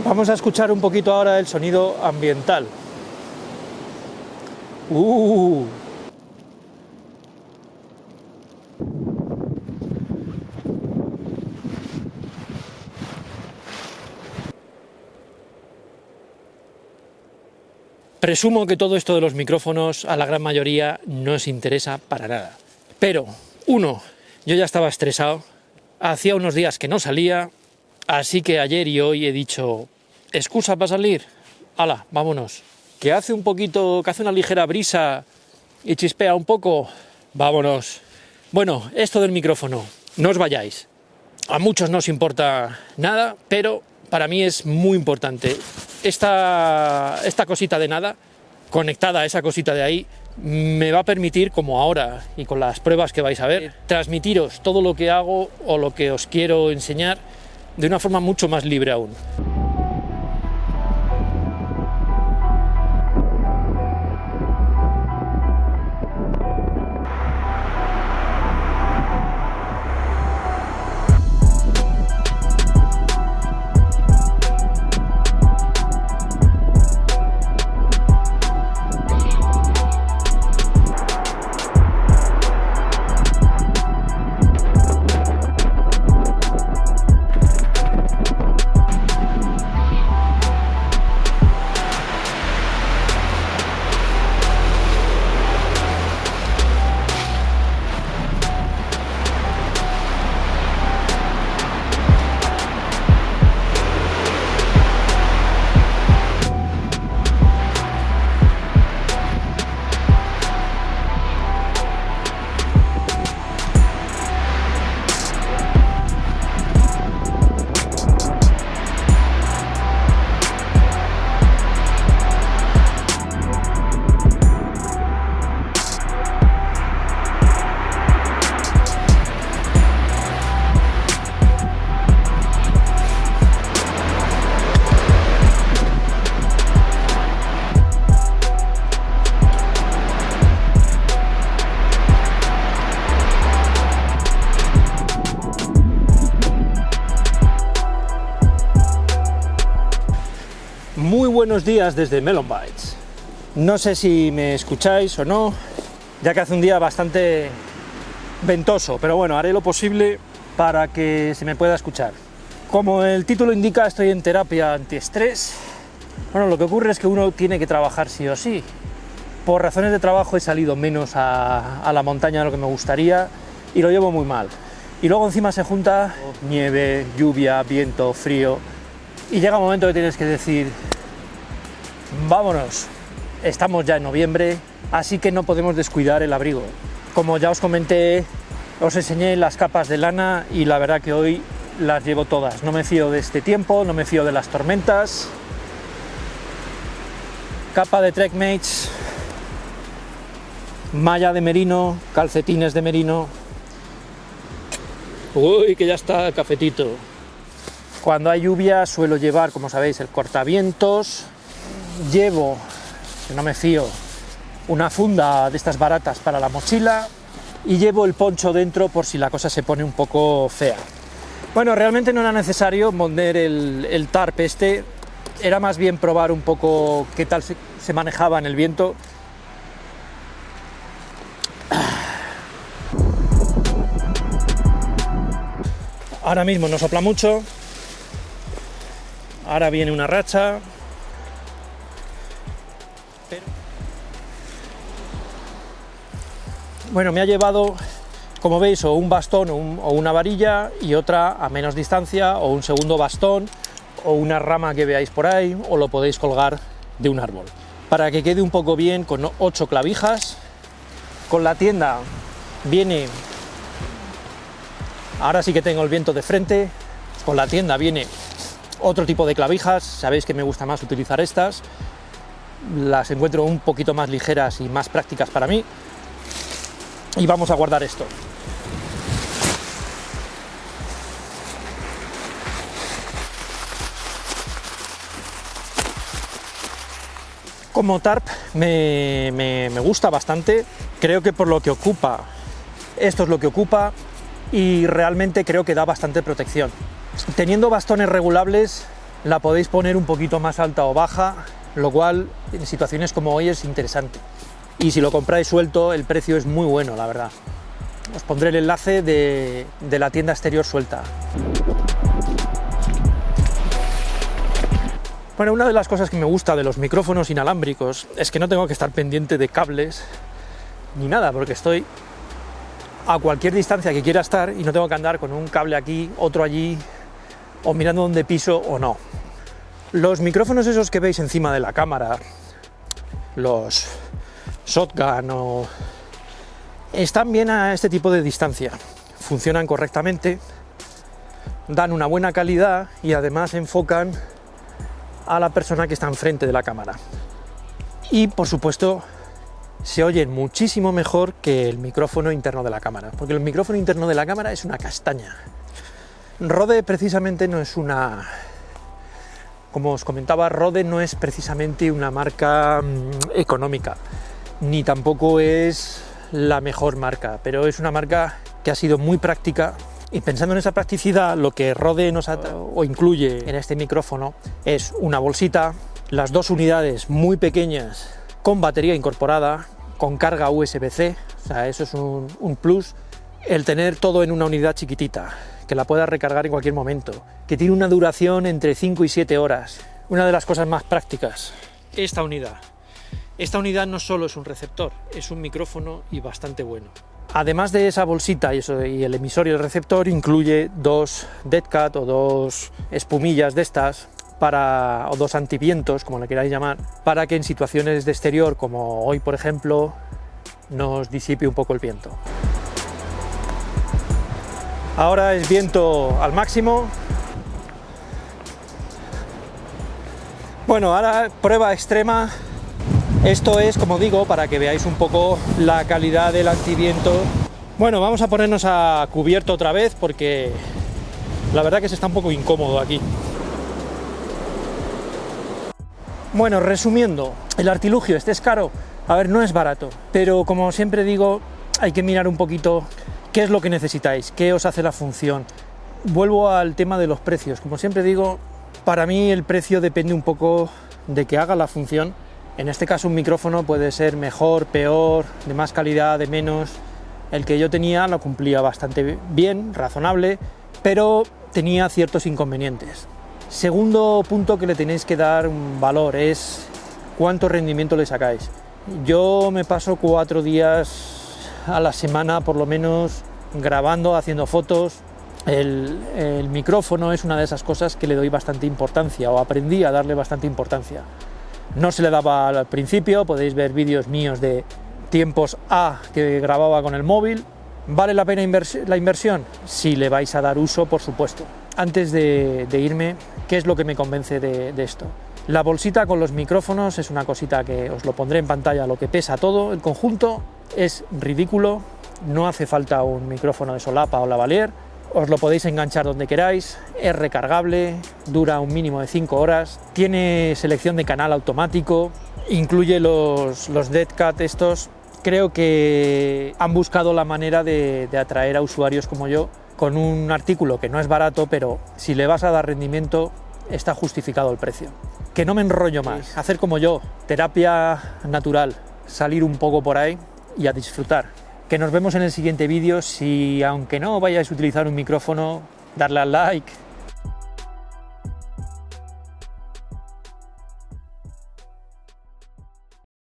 Vamos a escuchar un poquito ahora el sonido ambiental. Presumo que todo esto de los micrófonos a la gran mayoría no os interesa para nada. Pero, uno, yo ya estaba estresado, hacía unos días que no salía, así que ayer y hoy he dicho, ¿excusa para salir? ¡Hala, vámonos! ¿Que hace un poquito, que hace una ligera brisa y chispea un poco? ¡Vámonos! Bueno, esto del micrófono, no os vayáis. A muchos no os importa nada, pero para mí es muy importante. Esta cosita de nada, conectada a esa cosita de ahí, me va a permitir, como ahora y con las pruebas que vais a ver, transmitiros todo lo que hago o lo que os quiero enseñar de una forma mucho más libre aún. Muy buenos días desde Melon Bites. No sé si me escucháis o no, ya que hace un día bastante ventoso, pero bueno, haré lo posible para que se me pueda escuchar. Como el título indica, estoy en terapia antiestrés. Bueno, lo que ocurre es que uno tiene que trabajar sí o sí. Por razones de trabajo he salido menos a la montaña de lo que me gustaría y lo llevo muy mal. Y luego encima se junta nieve, lluvia, viento, frío, y llega un momento que tienes que decir, vámonos, estamos ya en noviembre, así que no podemos descuidar el abrigo. Como ya os comenté, os enseñé las capas de lana y la verdad que hoy las llevo todas. No me fío de este tiempo, no me fío de las tormentas. Capa de Trekmates, malla de merino, calcetines de merino. Uy, que ya está el cafetito. Cuando hay lluvia suelo llevar, como sabéis, el cortavientos. Llevo, que no me fío, una funda de estas baratas para la mochila y llevo el poncho dentro por si la cosa se pone un poco fea. Bueno, realmente no era necesario poner el tarp este, era más bien probar un poco qué tal se manejaba en el viento. Ahora mismo no sopla mucho. Ahora viene una racha. Bueno, me ha llevado, como veis, o un bastón o una varilla y otra a menos distancia, o un segundo bastón o una rama que veáis por ahí, o lo podéis colgar de un árbol. Para que quede un poco bien, con 8 clavijas. Con la tienda viene, ahora sí que tengo el viento de frente, con la tienda viene otro tipo de clavijas. Sabéis que me gusta más utilizar estas, las encuentro un poquito más ligeras y más prácticas para mí. Y vamos a guardar esto. Como tarp me gusta bastante, creo que por lo que ocupa, esto es lo que ocupa y realmente creo que da bastante protección. Teniendo bastones regulables la podéis poner un poquito más alta o baja, lo cual en situaciones como hoy es interesante. Y si lo compráis suelto, el precio es muy bueno, la verdad. Os pondré el enlace de la tienda exterior suelta. Bueno, una de las cosas que me gusta de los micrófonos inalámbricos es que no tengo que estar pendiente de cables ni nada, porque estoy a cualquier distancia que quiera estar y no tengo que andar con un cable aquí, otro allí, o mirando dónde piso o no. Los micrófonos esos que veis encima de la cámara, los shotgun, están bien a este tipo de distancia, funcionan correctamente, dan una buena calidad y además enfocan a la persona que está enfrente de la cámara. Y por supuesto se oyen muchísimo mejor que el micrófono interno de la cámara, porque el micrófono interno de la cámara es una castaña. Rode precisamente no es una... Como os comentaba, Rode no es precisamente una marca económica, ni tampoco es la mejor marca, pero es una marca que ha sido muy práctica. Y pensando en esa practicidad, lo que Rode incluye en este micrófono es una bolsita, las dos unidades muy pequeñas con batería incorporada, con carga USB-C, o sea, eso es un plus, el tener todo en una unidad chiquitita, que la puedas recargar en cualquier momento, que tiene una duración entre 5 y 7 horas. Una de las cosas más prácticas, esta unidad. Esta unidad no solo es un receptor, es un micrófono y bastante bueno. Además de esa bolsita y el emisor y el receptor, incluye dos dead cat o dos espumillas de estas, o dos antivientos, como le queráis llamar, para que en situaciones de exterior, como hoy por ejemplo, nos disipe un poco el viento. Ahora es viento al máximo. Bueno, ahora prueba extrema. Esto es, como digo, para que veáis un poco la calidad del antiviento. Bueno, vamos a ponernos a cubierto otra vez porque la verdad que se está un poco incómodo aquí. Bueno, resumiendo, el artilugio este es caro. A ver, no es barato, pero como siempre digo, hay que mirar un poquito qué es lo que necesitáis, qué os hace la función. Vuelvo al tema de los precios. Como siempre digo, para mí el precio depende un poco de que haga la función. En este caso un micrófono puede ser mejor, peor, de más calidad, de menos. El que yo tenía lo cumplía bastante bien, razonable, pero tenía ciertos inconvenientes. Segundo punto que le tenéis que dar un valor es cuánto rendimiento le sacáis. Yo me paso 4 días a la semana por lo menos grabando, haciendo fotos. El micrófono es una de esas cosas que le doy bastante importancia, o aprendí a darle bastante importancia. No se le daba al principio, podéis ver vídeos míos de tiempos A que grababa con el móvil. ¿Vale la pena la inversión? Si le vais a dar uso, por supuesto. Antes de irme, ¿qué es lo que me convence de esto? La bolsita con los micrófonos es una cosita que os lo pondré en pantalla, lo que pesa todo. El conjunto es ridículo, no hace falta un micrófono de solapa o lavalier. Os lo podéis enganchar donde queráis, es recargable, dura un mínimo de 5 horas, tiene selección de canal automático, incluye los dead cat estos. Creo que han buscado la manera de atraer a usuarios como yo con un artículo que no es barato, pero si le vas a dar rendimiento está justificado el precio. Que no me enrollo más, hacer como yo, terapia natural, salir un poco por ahí y a disfrutar. Que nos vemos en el siguiente vídeo. Si aunque no vayáis a utilizar un micrófono, darle al like,